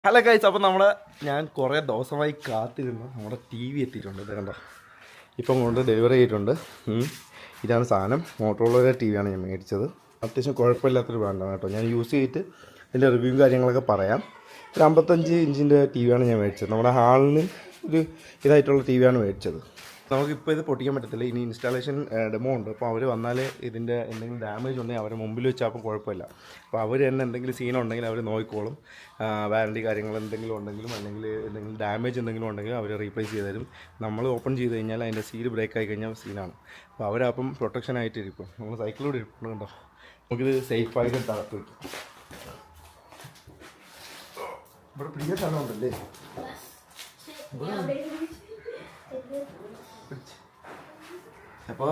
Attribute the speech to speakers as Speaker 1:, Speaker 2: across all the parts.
Speaker 1: Hello guys, അപ്പോൾ ഞാൻ കുറേ ദിവസമായി കാത്തിരുന്നു നമ്മുടെ ടി വി എത്തിയിട്ടുണ്ട്. ഇത് കണ്ടോ, ഇപ്പം കൊണ്ട് ഡെലിവറി ചെയ്തിട്ടുണ്ട്. ഇതാണ് സാധനം. മോട്ടോറോളയുടെ ടി വിയാണ് ഞാൻ മേടിച്ചത്. അത്യാവശ്യം കുഴപ്പമില്ലാത്തൊരു ബ്രാൻഡാണ് കേട്ടോ. ഞാൻ യൂസ് ചെയ്തിട്ട് അതിൻ്റെ റിവ്യൂവും കാര്യങ്ങളൊക്കെ പറയാം. ഒരു 55 ഇഞ്ചിൻ്റെ ടി വിയാണ് ഞാൻ മേടിച്ചത്. നമ്മുടെ ഹാളിന് ഒരു ഇതായിട്ടുള്ള ടി വിയാണ് മേടിച്ചത്. നമുക്കിപ്പോൾ ഇത് പൊട്ടിക്കാൻ പറ്റത്തില്ല. ഇനി ഇൻസ്റ്റാളേഷൻ ഡെമോ ഉണ്ട്. അപ്പോൾ അവർ വന്നാൽ ഇതിൻ്റെ എന്തെങ്കിലും ഡാമേജ് ഉണ്ടെങ്കിൽ അവരെ മുമ്പിൽ വെച്ചാൽ അപ്പം കുഴപ്പമില്ല. അപ്പോൾ അവർ തന്നെ എന്തെങ്കിലും സീനുണ്ടെങ്കിൽ അവർ നോക്കിക്കോളും. വാറണ്ടി കാര്യങ്ങൾ എന്തെങ്കിലും ഉണ്ടെങ്കിലും അല്ലെങ്കിൽ എന്തെങ്കിലും ഡാമേജ് എന്തെങ്കിലും ഉണ്ടെങ്കിൽ അവർ റീപ്ലേസ് ചെയ്ത് തരും. നമ്മൾ ഓപ്പൺ ചെയ്ത് കഴിഞ്ഞാൽ അതിൻ്റെ സീൽ ബ്രേക്ക് ആയി കഴിഞ്ഞാൽ സീനാണ്. അപ്പോൾ അവരപ്പം പ്രൊട്ടക്ഷനായിട്ട് ഇരിക്കും. നമ്മൾ സൈക്കിളിലൂടെ ഇരിക്കും കണ്ടോ. നമുക്കിത് സേഫായിട്ട് തകർത്ത് വയ്ക്കും. ഇവിടെ പ്രിയ സ്ഥലമുണ്ടല്ലേ. അപ്പോൾ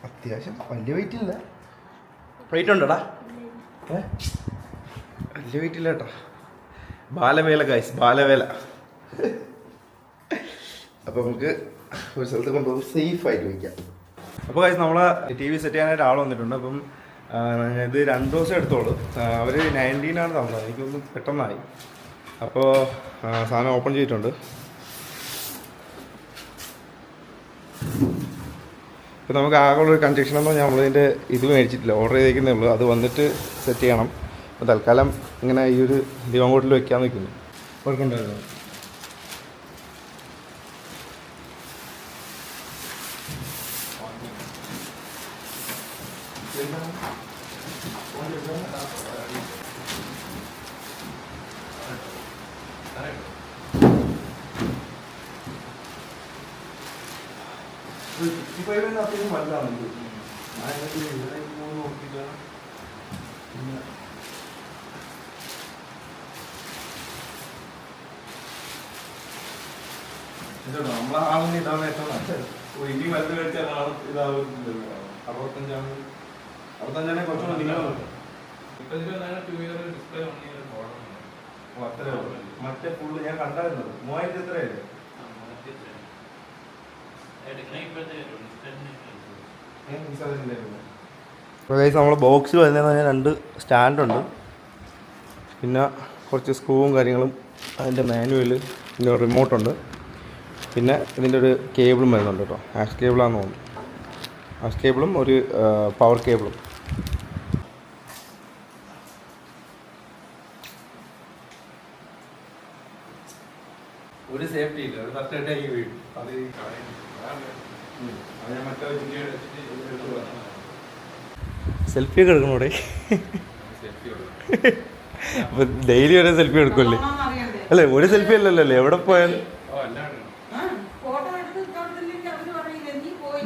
Speaker 1: അത്യാവശ്യം വലിയ വെയിറ്റ് ഇല്ല. വെയിറ്റ് ഉണ്ടോടാ? വലിയ വെയിറ്റ് ഇല്ല കേട്ടോ. ബാലവേല ഗൈസ്, ബാലവേല. അപ്പോൾ നമുക്ക് ഒരു സ്ഥലത്ത് കൊണ്ടുപോകും സേഫായിട്ട് വയ്ക്കാം. അപ്പോൾ ഗൈസ് നമ്മളെ ടി വി സെറ്റ് ചെയ്യാനായിട്ട് ആൾ വന്നിട്ടുണ്ട്. അപ്പം ഇത് 2 ദിവസം എടുത്തോളൂ. അവർ 19 തന്നത്. എനിക്കൊന്ന് പെട്ടെന്നായി. അപ്പോൾ സാധനം ഓപ്പൺ ചെയ്തിട്ടുണ്ട്. ഇപ്പോൾ നമുക്ക് ആകെയുള്ളൊരു കൺജക്ഷൻ എന്ന് പറഞ്ഞാൽ നമ്മളിതിൻ്റെ ഇത് മേടിച്ചിട്ടില്ല, ഓർഡർ ചെയ്തേക്കുന്നേ ഉള്ളൂ. അത് വന്നിട്ട് സെറ്റ് ചെയ്യണം. അപ്പോൾ തൽക്കാലം ഇങ്ങനെ ഈ ഒരു ദിവങ്ങോട്ടിൽ വെക്കാൻ നിൽക്കുന്നു. കുഴപ്പമുണ്ടായിരുന്നു. അത്യാവശ്യം വലുതാണ്. നോക്കിയിട്ട് നമ്മളെ ആളിന് ഇതാണ് ഏറ്റവും നല്ലത്. ഇനി വലുത് കഴിച്ചാൽ ആൾ ഇതാവും. 65 കുറച്ചുകൂടെ നിങ്ങൾ മറ്റേ ഫുള്ള് ഞാൻ കണ്ടായിരുന്നത് 3000 എത്രയല്ലേ. നമ്മുടെ ബോക്സിൽ വരുന്നതെന്ന് പറഞ്ഞാൽ 2 സ്റ്റാൻഡുണ്ട്, പിന്നെ കുറച്ച് സ്ക്രൂവും കാര്യങ്ങളും, അതിൻ്റെ മാനുവൽ, പിന്നെ റിമോട്ടുണ്ട്, പിന്നെ ഇതിൻ്റെ ഒരു കേബിളും വരുന്നുണ്ട് കേട്ടോ. ആക്സ് കേബിളാണെന്ന് തോന്നുന്നു. ആക്സ് കേബിളും ഒരു പവർ കേബിളും. ഒരു സേഫ്റ്റി ഇല്ല. ഒരു കറക്റ്റായിട്ട് വീഴും. അത് സെൽഫി ഒക്കെ എടുക്കണോടെ. അപ്പൊ ഡെയിലി ഒരു സെൽഫി എടുക്കുമല്ലേ? അല്ലേ, ഒരു സെൽഫി അല്ലല്ലോ എവിടെ പോയാലും.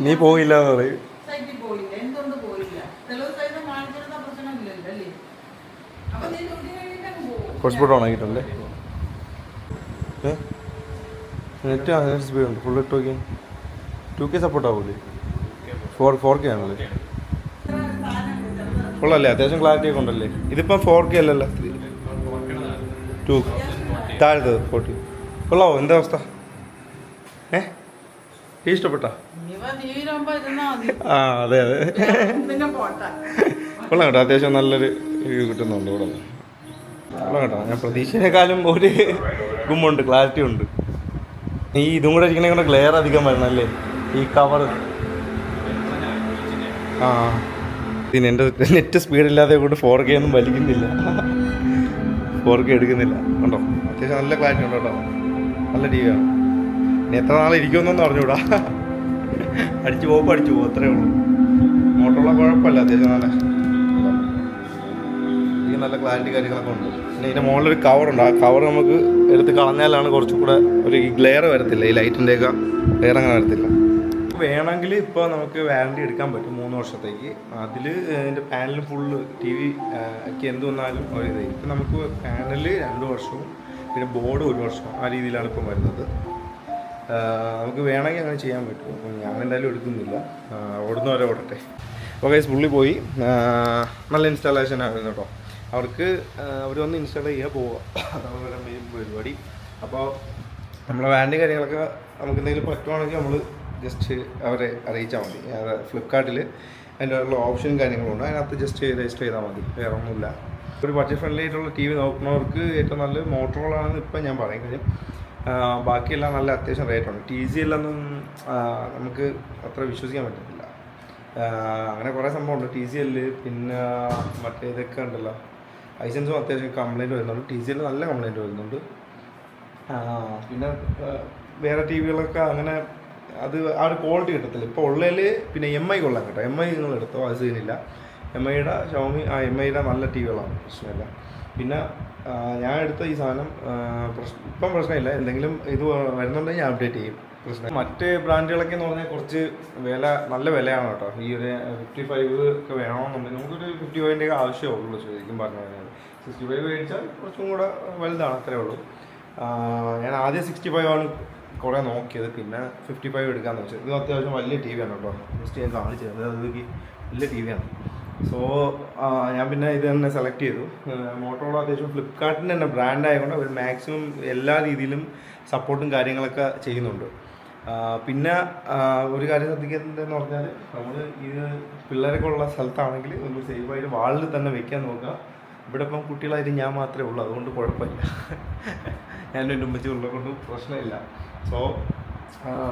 Speaker 1: നീ പോയില്ല എന്ന് പറയും. കുറച്ചുകൂടെ ഉണങ്ങിയിട്ടുണ്ട്. നെറ്റ് സ്പീഡ് ഉണ്ട്. ഫുൾ ഇട്ട് നോക്കി. 2K സപ്പോർട്ട് ആവൂലേ? 4K ആണല്ലേ? ഉള്ളല്ലേ, അത്യാവശ്യം ക്ലാരിറ്റി ഒക്കെ ഉണ്ടല്ലേ. ഇതിപ്പം 4K അല്ലല്ലോ, 2 താഴത്ത് 40. കൊള്ളാവോ? എന്താ അവസ്ഥ? ടീ ഇഷ്ടപ്പെട്ടാ? ആ അതെ അതെ, കൊള്ളാം കേട്ടോ. അത്യാവശ്യം നല്ലൊരു വ്യൂ കിട്ടുന്നുണ്ട് ഇവിടെ. കൊള്ളാം കേട്ടോ. ഞാൻ പ്രതീക്ഷയെക്കാളും ഒരു ഗുമ്മുണ്ട്, ക്ലാരിറ്റി ഉണ്ട്. ഈ ഇതും കൂടെ ഇരിക്കണേ കൂടെ ഗ്ലെയർ അധികം വരണല്ലേ ഈ കവർ. ആ ഇതിന് എൻ്റെ നെറ്റ് സ്പീഡില്ലാതെ കൊണ്ട് 4K ഒന്നും വലിക്കുന്നില്ല. 4K എടുക്കുന്നില്ല കണ്ടോ. അത്യാവശ്യം നല്ല ക്ലാരിറ്റി ഉണ്ട് കേട്ടോ. നല്ല ടി വിയാണ്. ഇനി എത്ര നാൾ ഇരിക്കുമെന്നൊന്നും അറിഞ്ഞൂടാ. അടിച്ചു പോകുമ്പോൾ അടിച്ചു പോകും, അത്രേ ഉള്ളൂ. മോട്ടറുള്ള കുഴപ്പമില്ല. അത്യാവശ്യം നല്ല ക്ലാരിറ്റി കാര്യങ്ങളൊക്കെ ഉണ്ട്. പിന്നെ ഇതിൻ്റെ മുകളിലൊരു കവറുണ്ട്. ആ കവർ നമുക്ക് എടുത്ത് കളഞ്ഞാലാണ് കുറച്ചും കൂടെ ഒരു ഗ്ലെയർ വരത്തില്ല. ഈ ലൈറ്റിൻ്റെയൊക്കെ ഗ്ലെയർ അങ്ങനെ വരത്തില്ല. വേണമെങ്കിൽ ഇപ്പോൾ നമുക്ക് വാറണ്ടി എടുക്കാൻ പറ്റും 3 വർഷത്തേക്ക്. അതിൽ ഇതിൻ്റെ പാനൽ ഫുള്ള് ടി വിക്ക് എന്ത് വന്നാലും ഒരു ഇത്. ഇപ്പം നമുക്ക് പാനൽ 2 വർഷവും പിന്നെ ബോർഡ് 1 വർഷവും ആ രീതിയിലാണ് ഇപ്പം വരുന്നത്. നമുക്ക് വേണമെങ്കിൽ അങ്ങനെ ചെയ്യാൻ പറ്റും. ഞാൻ എന്തായാലും എടുക്കുന്നില്ല, ഓടുന്നവരെ ഓടട്ടെ. ഓക്കെ, പുള്ളി പോയി. നല്ല ഇൻസ്റ്റാളേഷൻ ആയിരുന്നു കേട്ടോ. അവർക്ക് അവർ വന്ന് ഇൻസ്റ്റാൾ ചെയ്യുക, പോവുക, അതാണ് മെയിൻ പരിപാടി. അപ്പോൾ നമ്മളെ വാറണ്ടി കാര്യങ്ങളൊക്കെ നമുക്ക് എന്തെങ്കിലും പറ്റുവാണെങ്കിൽ നമ്മൾ ജസ്റ്റ് അവരെ അറിയിച്ചാൽ മതി. ഫ്ലിപ്കാർട്ടിൽ അതിൻ്റെ ഉള്ള ഓപ്ഷനും കാര്യങ്ങളും ഉണ്ട്. അതിനകത്ത് ജസ്റ്റ് രജിസ്റ്റർ ചെയ്താൽ മതി, വേറെ ഒന്നുമില്ല. ഒരു ബഡ്ജറ്റ് ഫ്രണ്ട്ലി ആയിട്ടുള്ള ടി വി നോക്കുന്നവർക്ക് ഏറ്റവും നല്ലത് മോട്ടറോള ആണെന്ന് ഇപ്പം ഞാൻ പറയും. കാര്യം ബാക്കിയെല്ലാം നല്ല അത്യാവശ്യം റേറ്റുണ്ട്. TCLൊന്നും നമുക്ക് അത്ര വിശ്വസിക്കാൻ പറ്റത്തില്ല. അങ്ങനെ കുറേ സംഭവമുണ്ട് TCL. പിന്നെ മറ്റേ ഇതൊക്കെ ഉണ്ടല്ലോ, ലൈസൻസും അത്യാവശ്യം കംപ്ലയിൻറ്റ് വരുന്നുണ്ട്. TCL നല്ല കംപ്ലയിൻറ്റ് വരുന്നുണ്ട്. പിന്നെ വേറെ ടി വികളൊക്കെ അങ്ങനെ അത് ആ ഒരു ക്വാളിറ്റി കിട്ടത്തില്ല ഇപ്പോൾ ഉള്ളതിൽ. പിന്നെ MI കൊള്ളാം കേട്ടോ. MI നിങ്ങൾ എടുത്തോ, അത് സീനില്ല. MIയുടെ ഷോമി MIയുടെ നല്ല ടി വികളാണ്, പ്രശ്നമില്ല. പിന്നെ ഞാൻ എടുത്ത ഈ സാധനം ഇപ്പം പ്രശ്നമില്ല. എന്തെങ്കിലും ഇത് വരുന്നുണ്ടെങ്കിൽ ഞാൻ അപ്ഡേറ്റ് ചെയ്യും, പ്രശ്നം. മറ്റ് ബ്രാൻഡുകളൊക്കെ എന്ന് പറഞ്ഞാൽ കുറച്ച് നല്ല വിലയാണ് കേട്ടോ. ഈ ഒരു 55 ഒക്കെ വേണമെന്നുണ്ടെങ്കിൽ നമുക്കൊരു 55 ആവശ്യമേ ശരിക്കും പറഞ്ഞു കഴിഞ്ഞാൽ. 65 മേടിച്ചാൽ കുറച്ചും കൂടെ വലുതാണ്, അത്രേ ഉള്ളൂ. ഞാൻ ആദ്യം 65 ആണ് കുറേ നോക്കിയത്, പിന്നെ 55 എടുക്കാമെന്ന് വെച്ചത്. ഇത് അത്യാവശ്യം വലിയ ടി വിയാണ് കേട്ടോ. ജസ്റ്റ് ഞാൻ കാണിച്ചത്, അത് വലിയ ടി വിയാണ്. സോ ഞാൻ പിന്നെ ഇത് തന്നെ സെലക്ട് ചെയ്തു. മോട്ടോറോള അത്യാവശ്യം ഫ്ലിപ്കാർട്ടിൻ്റെ തന്നെ ബ്രാൻഡ് ആയതുകൊണ്ട് അവർ മാക്സിമം എല്ലാ രീതിയിലും സപ്പോർട്ടും കാര്യങ്ങളൊക്കെ ചെയ്യുന്നുണ്ട്. പിന്നെ ഒരു കാര്യം ശ്രദ്ധിക്കുന്നതെന്ന് പറഞ്ഞാൽ, നമ്മൾ ഇത് പിള്ളേരൊക്കെ ഉള്ള സ്ഥലത്താണെങ്കിൽ ഒന്ന് സേഫായിട്ട് വാളിൽ തന്നെ വെക്കാൻ നോക്കുക. ഇവിടെ ഇപ്പം കുട്ടികളായിട്ട് ഞാൻ മാത്രമേ ഉള്ളൂ, അതുകൊണ്ട് കുഴപ്പമില്ല. ഞാനും എൻ്റെ ഉമ്മച്ചി ഉള്ളത് കൊണ്ട് പ്രശ്നമില്ല. സോ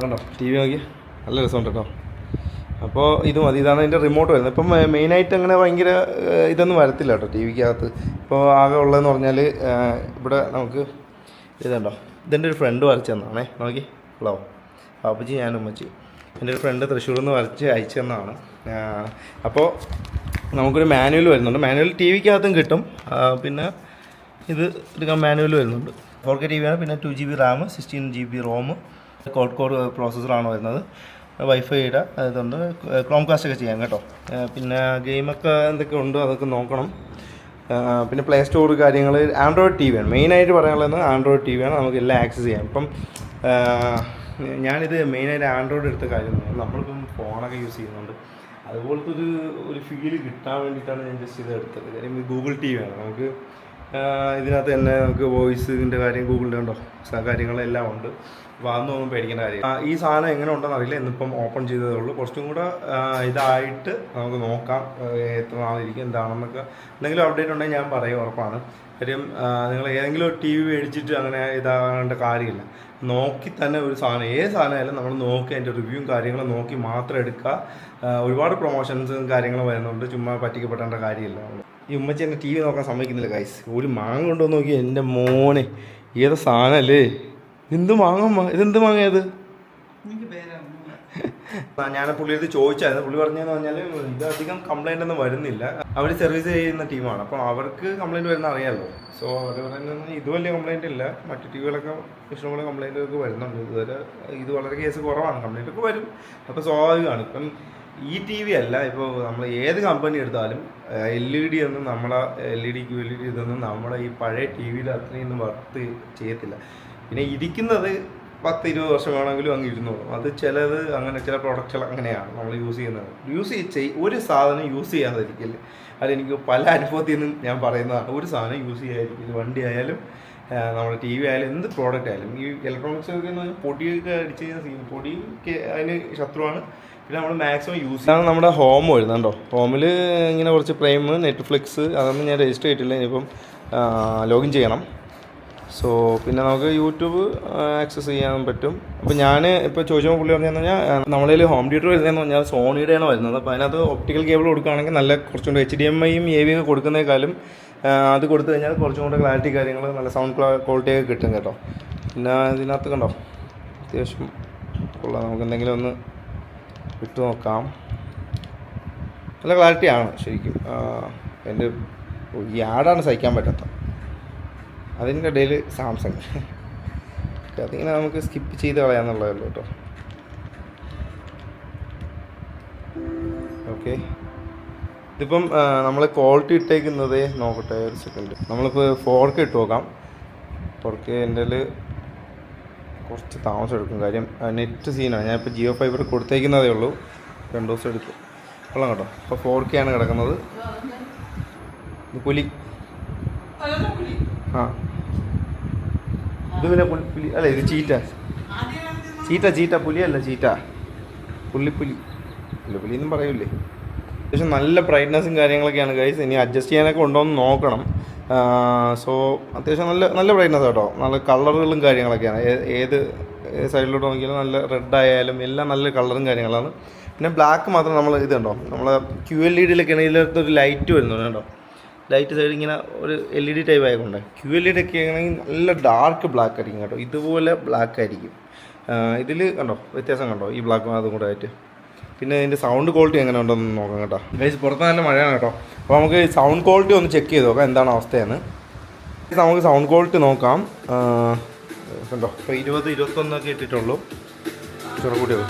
Speaker 1: കണ്ടോ ടി വി നോക്കി നല്ല രസമുണ്ട് കേട്ടോ. അപ്പോൾ ഇത് മതി. ഇതാണ് അതിൻ്റെ റിമോട്ട് വരുന്നത്. ഇപ്പം മെയിനായിട്ട് അങ്ങനെ ഭയങ്കര ഇതൊന്നും വരത്തില്ല കേട്ടോ ടി വിക്കകത്ത്. ഇപ്പോൾ ആകെ ഉള്ളതെന്ന് പറഞ്ഞാൽ ഇവിടെ നമുക്ക് ഇതുണ്ടോ, ഇതെൻ്റെ ഒരു ഫ്രണ്ട് വരച്ച് തന്നാണേ. നോക്കി ഹലോ പാപ്പച്ചി, ഞാൻ ഉമ്മച്ചി. എൻ്റെ ഒരു ഫ്രണ്ട് തൃശ്ശൂരിൽ നിന്ന് വരച്ച് അയച്ചു തന്നതാണ്. അപ്പോൾ നമുക്കൊരു മാനുവൽ വരുന്നുണ്ട്. മാനുവൽ ടി വിക്കകത്തും കിട്ടും. പിന്നെ ഇത് എടുക്കാൻ മാനുവൽ വരുന്നുണ്ട്. 4K TV ആണ്. പിന്നെ 2GB RAM, 16GB ROM, quad core പ്രോസസ്സറാണ് വരുന്നത്. വൈഫൈയുടെ ഇതുണ്ട്. ക്രോംകാസ്റ്റ് ഒക്കെ ചെയ്യാം കേട്ടോ. പിന്നെ ഗെയിമൊക്കെ എന്തൊക്കെ ഉണ്ട് അതൊക്കെ നോക്കണം. പിന്നെ പ്ലേ സ്റ്റോർ കാര്യങ്ങൾ. ആൻഡ്രോയിഡ് ടി വിയാണ് മെയിനായിട്ട് പറയാനുള്ളത്. ആൻഡ്രോയിഡ് ടി വിയാണ്, നമുക്ക് എല്ലാം ആക്സസ് ചെയ്യാം. ഇപ്പം ഞാനിത് മെയിനായിട്ട് ആൻഡ്രോയിഡ് എടുത്ത കാര്യം നമ്മളിപ്പം ഫോണൊക്കെ യൂസ് ചെയ്യുന്നുണ്ട്, അതുപോലത്തെ ഒരു ഫീല് കിട്ടാൻ വേണ്ടിയിട്ടാണ് ഞാൻ ജസ്റ്റ് ഇത് എടുത്തത്. കാര്യം ഇത് ഗൂഗിൾ ടി വിയാണ്. നമുക്ക് ഇതിനകത്ത് തന്നെ നമുക്ക് വോയിസിൻ്റെ കാര്യം ഗൂഗിളിൽ ഉണ്ടോ കാര്യങ്ങളെല്ലാം ഉണ്ട്. അപ്പോൾ അതൊന്നും പേടിക്കേണ്ട കാര്യം. ഈ സാധനം എങ്ങനെ ഉണ്ടെന്ന് അറിയില്ല, എന്നിപ്പം ഓപ്പൺ ചെയ്തതേ ഉള്ളൂ. കുറച്ചും കൂടെ ഇതായിട്ട് നമുക്ക് നോക്കാം എത്ര നാളിരിക്കും എന്താണെന്നൊക്കെ. എന്തെങ്കിലും അപ്ഡേറ്റ് ഉണ്ടെങ്കിൽ ഞാൻ പറയും, ഉറപ്പാണ്. കാര്യം നിങ്ങൾ ഏതെങ്കിലും ഒരു ടി വി മേടിച്ചിട്ട് അങ്ങനെ ഇതാകേണ്ട കാര്യമില്ല. നോക്കി തന്നെ ഒരു സാധനം, ഏത് സാധനമായാലും നമ്മൾ നോക്കി അതിൻ്റെ റിവ്യൂവും കാര്യങ്ങളും നോക്കി മാത്രം എടുക്കുക. ഒരുപാട് പ്രൊമോഷൻസും കാര്യങ്ങളും വരുന്നുണ്ട്, ചുമ്മാ പറ്റിക്കപ്പെടേണ്ട കാര്യമില്ല. ഈ ഉമ്മച്ചി എന്നെ ടി വി നോക്കാൻ സമ്മതിക്കുന്നില്ല ഗൈസ്. ഒരു മാങ്ങ കൊണ്ടുവന്ന് നോക്കി, എൻ്റെ മോനെ ഏത് സാധനമല്ലേ, എന്ത് മാങ്ങ, ഇതെന്ത് മാങ്ങയത്? ഞാൻ പുള്ളിയത് ചോദിച്ചായിരുന്നു. പുള്ളി പറഞ്ഞതെന്ന് പറഞ്ഞാൽ ഇത് അധികം കംപ്ലൈൻ്റ് ഒന്നും വരുന്നില്ല. അവർ സർവീസ് ചെയ്യുന്ന ടീമാണ്, അപ്പോൾ അവർക്ക് കംപ്ലൈൻറ്റ് വരുന്ന അറിയാമല്ലോ. സോ അവർ പറയുന്നത് ഇത് വലിയ കംപ്ലൈൻറ്റ് ഇല്ല. മറ്റു ടി വികളൊക്കെ ഇഷ്ടംപോലെ കംപ്ലൈൻറ്റൊക്കെ വരുന്നുണ്ട്. ഇത് വളരെ കേസ് കുറവാണ്, കംപ്ലൈൻറ്റൊക്കെ വരും. അപ്പോൾ സ്വാഭാവികമാണ്. ഇപ്പം ഈ ടി വി അല്ല, ഇപ്പോൾ നമ്മൾ ഏത് കമ്പനി എടുത്താലും LED ഒന്നും നമ്മളെ LED QLED ഇതൊന്നും നമ്മുടെ ഈ പഴയ ടി വിയിൽ അത്രയൊന്നും വർക്ക് ചെയ്യത്തില്ല. പിന്നെ ഇരിക്കുന്നത് 10-20 വർഷം വേണമെങ്കിലും അങ്ങ് ഇരുന്നോളും. അത് ചിലത് അങ്ങനെ, ചില പ്രൊഡക്റ്റുകൾ അങ്ങനെയാണ് നമ്മൾ യൂസ് ചെയ്യുന്നത്. ഒരു സാധനം യൂസ് ചെയ്യാതിരിക്കില്ല. അതെനിക്ക് പല അനുഭവത്തിൽ നിന്നും ഞാൻ പറയുന്നതാണ്. ഒരു സാധനം യൂസ് ചെയ്യാതിരിക്കില്ല. വണ്ടി ആയാലും നമ്മുടെ ടി വി ആയാലും എന്ത് പ്രോഡക്റ്റ് ആയാലും. ഈ ഇലക്ട്രോണിക്സ് ഒക്കെ എന്ന് പറഞ്ഞാൽ പൊടിയൊക്കെ അടിച്ച് കഴിഞ്ഞാൽ പൊടിക്ക് അതിന് ശത്രുവാണ്. പിന്നെ നമ്മൾ മാക്സിമം യൂസ് ചെയ്യണം. നമ്മുടെ ഹോം വരുന്നുണ്ടോ, ഹോമിൽ ഇങ്ങനെ കുറച്ച് പ്രൈം, നെറ്റ്ഫ്ലിക്സ് അതൊന്നും ഞാൻ രജിസ്റ്റർ ചെയ്തിട്ടില്ല. ഇനിയിപ്പം ലോഗിൻ ചെയ്യണം. സോ പിന്നെ നമുക്ക് യൂട്യൂബ് ആക്സസ് ചെയ്യാൻ പറ്റും. അപ്പോൾ ഞാൻ ഇപ്പോൾ ചോദിച്ചപ്പോൾ പുള്ളി പറഞ്ഞതെന്ന് പറഞ്ഞാൽ നമ്മളതിൽ ഹോം തിയേറ്റർ വരുന്നതെന്ന് പറഞ്ഞാൽ സോണിയുടെയാണ് വരുന്നത്. അപ്പോൾ അതിനകത്ത് ഒപ്റ്റിക്കൽ കേബിൾ കൊടുക്കുകയാണെങ്കിൽ നല്ല കുറച്ചും കൂടെ HDMIയും AV ഒക്കെ കൊടുക്കുന്നതിനേക്കാളും അത് കൊടുത്തു കഴിഞ്ഞാൽ കുറച്ചും കൂടെ ക്ലാരിറ്റി കാര്യങ്ങൾ നല്ല സൗണ്ട് ക്വാളിറ്റിയൊക്കെ കിട്ടും കേട്ടോ. പിന്നെ ഇതിനകത്ത് കണ്ടോ അത്യാവശ്യം കൊള്ളാം. നമുക്ക് എന്തെങ്കിലും ഒന്ന് ഇട്ട് നോക്കാം. നല്ല ക്ലാരിറ്റിയാണ് ശരിക്കും. എൻ്റെ ഈ ആടാണ് സഹിക്കാൻ പറ്റാത്തത്. അതിൻ്റെ ഇടയിൽ സാംസങ്, അതിങ്ങനെ നമുക്ക് സ്കിപ്പ് ചെയ്ത് കളയാന്നുള്ളതല്ലോ കേട്ടോ. ഓക്കെ, ഇതിപ്പം നമ്മൾ ക്വാളിറ്റി ഇട്ടേക്കുന്നത് നോക്കട്ടെ ഒരു സെക്കൻഡ്. നമ്മളിപ്പോൾ 4K ഇട്ട് നോക്കാം. 4K എൻ്റെ കുറച്ച് താമസം എടുക്കും. കാര്യം നെറ്റ് സീനാണ്. ഞാനിപ്പോൾ ജിയോ ഫൈബർ കൊടുത്തേക്കുന്നതേ ഉള്ളൂ. 2 ദിവസം എടുക്കും. കൊള്ളാം കേട്ടോ. ഇപ്പോൾ 4K ആണ് കിടക്കുന്നത്. ഇത് പുലി. ആ ഇത് പിന്നെ പുലി അല്ല, ഇത് ചീറ്റ. പുലിയല്ല ചീറ്റ. പുള്ളി എന്നും പറയൂലേ. അത്യാവശ്യം നല്ല ബ്രൈറ്റ്നസ്സും കാര്യങ്ങളൊക്കെയാണ് ഗൈസ്. ഇനി അഡ്ജസ്റ്റ് ചെയ്യാനൊക്കെ ഉണ്ടോ എന്ന് നോക്കണം. സോ അത്യാവശ്യം നല്ല ബ്രൈറ്റ്നസ് കേട്ടോ. നല്ല കളറുകളും കാര്യങ്ങളൊക്കെയാണ്. ഏത് സൈഡിലോട്ട് നോക്കിയാലും നല്ല റെഡ് ആയാലും എല്ലാം നല്ല കളറും കാര്യങ്ങളാണ്. പിന്നെ ബ്ലാക്ക് മാത്രം നമ്മൾ ഇതുണ്ടോ, നമ്മളെ QLED-യിലൊക്കെ ആണെങ്കിൽ ഇതിലൊരു ലൈറ്റ് വരുന്നുണ്ട് കേട്ടോ. ലൈറ്റ് സൈഡ് ഇങ്ങനെ ഒരു LED ടൈപ്പ് ആയതുകൊണ്ട് QLED ഒക്കെ ആണെങ്കിൽ നല്ല ഡാർക്ക് ബ്ലാക്ക് ആയിരിക്കും കേട്ടോ. ഇതുപോലെ ബ്ലാക്ക് ആയിരിക്കും. ഇതിൽ കണ്ടോ വ്യത്യാസം കണ്ടോ, ഈ ബ്ലാക്കും അതും കൂടെ ആയിട്ട്. പിന്നെ ഇതിൻ്റെ സൗണ്ട് ക്വാളിറ്റി എങ്ങനെ ഉണ്ടെന്ന് നോക്കാം കേട്ടോ. ഗൈസ് പുറത്ത് നല്ല മഴയാണ് കേട്ടോ. അപ്പോൾ നമുക്ക് സൗണ്ട് ക്വാളിറ്റി ഒന്ന് ചെക്ക് ചെയ്ത് നോക്കാം എന്താണ് അവസ്ഥയെന്ന്. നമുക്ക് സൗണ്ട് ക്വാളിറ്റി നോക്കാം. കണ്ടോ ഇപ്പോൾ 20-21 ഇട്ടിട്ടുള്ളൂ. ചെറുകൂടിയോ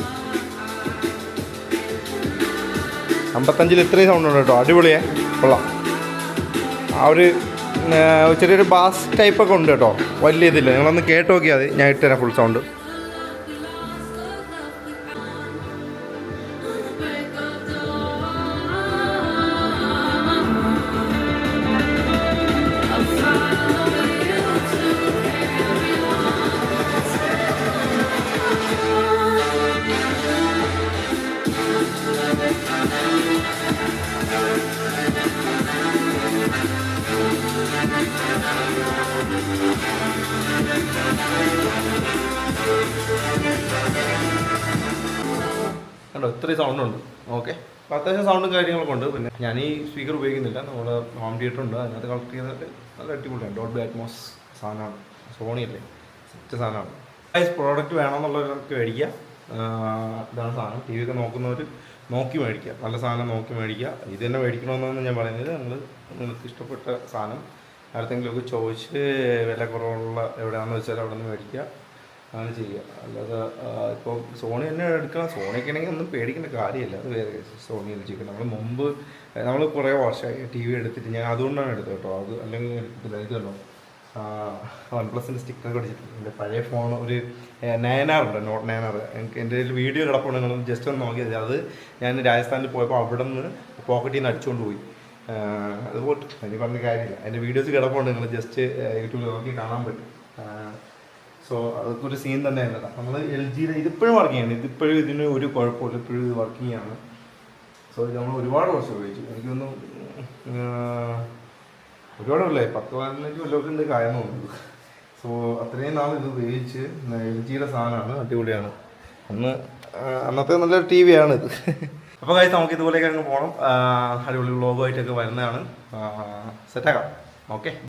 Speaker 1: 55 ഇത്രയും സൗണ്ട് ഉണ്ട് കേട്ടോ. അടിപൊളിയേ, കൊള്ളാം. ആ ഒരു ചെറിയൊരു ബാസ് ടൈപ്പൊക്കെ ഉണ്ട് കേട്ടോ. വലിയ ഇതില്ല, നിങ്ങളൊന്ന് കേട്ട് നോക്കിയാൽ മതി. ഞാൻ ഇട്ടുതരാം ഫുൾ സൗണ്ട്. കണ്ടോ ഇത്രയും സൗണ്ടുണ്ട്. ഓക്കെ, അപ്പോൾ അത്യാവശ്യം സൗണ്ടും കാര്യങ്ങളൊക്കെ ഉണ്ട്. പിന്നെ ഞാൻ ഈ സ്പീക്കർ ഉപയോഗിക്കുന്നില്ല. നമ്മുടെ ഹോം തിയേറ്റർ ഉണ്ട്, അതിനകത്ത് കളക്ട് ചെയ്തിട്ട് നല്ല അടിപൊളിയാണ്. ഡോൾബി അറ്റ്മോസ് സാധനമാണ്. സോണി അല്ലേ, സെറ്റ് സാധനമാണ്. ഗൈസ് പ്രോഡക്റ്റ് വേണമെന്നുള്ളവർക്ക് മേടിക്കുക. ഇതാണ് സാധനം. TV ഒക്കെ നോക്കുന്നവർ നോക്കി മേടിക്കുക, നല്ല സാധനം നോക്കി മേടിക്കുക. ഇത് തന്നെ മേടിക്കണമെന്നാണ് ഞാൻ പറയുന്നത്. നിങ്ങൾക്ക് ഇഷ്ടപ്പെട്ട സാധനം ആർക്കെങ്കിലുമൊക്കെ ചോദിച്ച് വില കുറവുള്ള എവിടെയാണെന്ന് വെച്ചാൽ അവിടെ നിന്ന് മേടിക്കുക, അങ്ങനെ ചെയ്യുക. അല്ലാതെ ഇപ്പോൾ സോണി തന്നെ എടുക്കണം. സോണിയൊക്കെ ആണെങ്കിൽ ഒന്നും പേടിക്കേണ്ട കാര്യമില്ല. അത് വേറെ സോണി എൽ നമ്മൾ കുറേ വർഷമായി TV എടുത്തിട്ട്, ഞാൻ അതുകൊണ്ടാണ് എടുത്തത് കേട്ടോ. അത് അല്ലെങ്കിൽ എടുത്തിട്ടില്ല. ഇത് കണ്ടോ OnePlus സ്റ്റിക്കർ അടിച്ചിട്ടുണ്ട്. എൻ്റെ പഴയ ഫോൺ ഒരു 9R ഉണ്ട്, നോട്ട് 9R. എൻ്റെ കയ്യിൽ വീഡിയോ കിടപ്പുണ്ട്, നിങ്ങൾ ജസ്റ്റ് ഒന്ന് നോക്കിയത്. അത് ഞാൻ രാജസ്ഥാനിൽ പോയപ്പോൾ അവിടെ നിന്ന് പോക്കറ്റിൽ നിന്ന് അടിച്ചുകൊണ്ട് പോയി. അത് പോട്ട് അതിന് പറഞ്ഞ കാര്യമില്ല. എൻ്റെ വീഡിയോസ് കിടപ്പുണ്ട്, നിങ്ങൾ ജസ്റ്റ് യൂട്യൂബിൽ നോക്കി കാണാൻ പറ്റും. സോ അതൊക്കെ ഒരു സീൻ തന്നെയല്ല. നമ്മൾ LGയുടെ ഇതിപ്പോഴും വർക്കിംഗ് ആണ്. ഇതിപ്പോഴും ഇതിന് ഒരു കുഴപ്പമില്ല, ഇപ്പോഴും ഇത് വർക്കിംഗ് ആണ്. സോ ഇത് നമ്മൾ ഒരുപാട് വർഷം ഉപയോഗിച്ചു. എനിക്കൊന്നും ഒരുപാടല്ലേ 10-15 കൊല്ലമൊക്കെ ഉണ്ട് കാര്യം തോന്നുന്നത്. സോ അത്രയും നാൾ ഇത് ഉപയോഗിച്ച് LGയുടെ സാധനമാണ്, അടിപൊളിയാണ്. അന്നത്തെ നല്ലൊരു TV ആണ് ഇത്. അപ്പോൾ കാര്യം നമുക്ക് ഇതുപോലെയൊക്കെ അങ്ങ് പോകണം. അടിപൊളി വ്ളോഗുമായിട്ടൊക്കെ വരുന്നതാണ്. സെറ്റാക്കാം. ഓക്കെ.